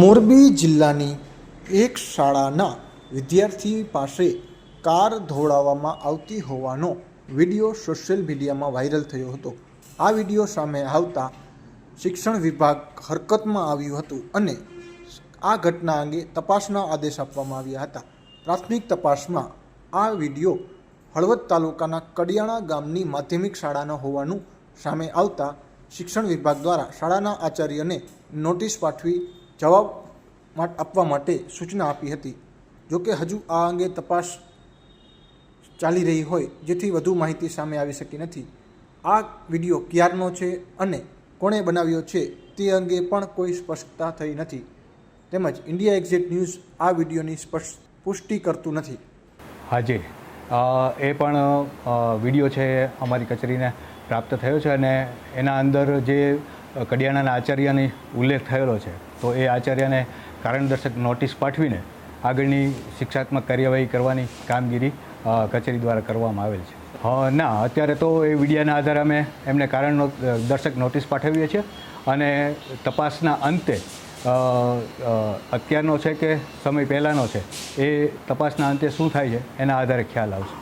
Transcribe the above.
મોરબી જિલ્લાની એક શાળાના વિદ્યાર્થી પાસે કાર ધોળાવવામાં આવતી હોવાનો વિડીયો સોશિયલ મીડિયામાં વાયરલ થયો હતો। આ વિડીયો સામે આવતા શિક્ષણ વિભાગ હરકતમાં આવ્યું હતું અને આ ઘટના અંગે તપાસના આદેશ આપવામાં આવ્યા હતા। પ્રાથમિક તપાસમાં આ વિડીયો હળવદ તાલુકાના કડિયાણા ગામની માધ્યમિક શાળાનો હોવાનું સામે આવતા શિક્ષણ વિભાગ દ્વારા શાળાના આચાર્યને નોટિસ પાઠવી જવાબ આપવા માટે સૂચના આપી હતી। જોકે હજુ આ અંગે તપાસ ચાલી રહી હોય જેથી વધુ માહિતી સામે આવી શકી નથી। આ વિડીયો ક્યારનો છે અને કોણે બનાવ્યો છે તે અંગે પણ કોઈ સ્પષ્ટતા થઈ નથી, તેમજ ઇન્ડિયા એક્ઝેક્ટ ન્યૂઝ આ વિડીયોની પુષ્ટિ કરતું નથી। હાજી, એ પણ વિડીયો છે અમારી કચેરીને પ્રાપ્ત થયો છે અને એના અંદર જે કડિયાણાના આચાર્યની ઉલ્લેખ થયેલો છે, તો એ આચાર્યને કારણદર્શક નોટિસ પાઠવીને આગળની શિક્ષાત્મક કાર્યવાહી કરવાની કામગીરી કચેરી દ્વારા કરવામાં આવેલ છે। ના, અત્યારે તો એ વિડીયાના આધારે અમે એમને કારણદર્શક નોટિસ પાઠવીએ છીએ અને તપાસના અંતે અત્યારનો છે કે સમય પહેલાંનો છે એ તપાસના અંતે શું થાય છે એના આધારે ખ્યાલ આવશે।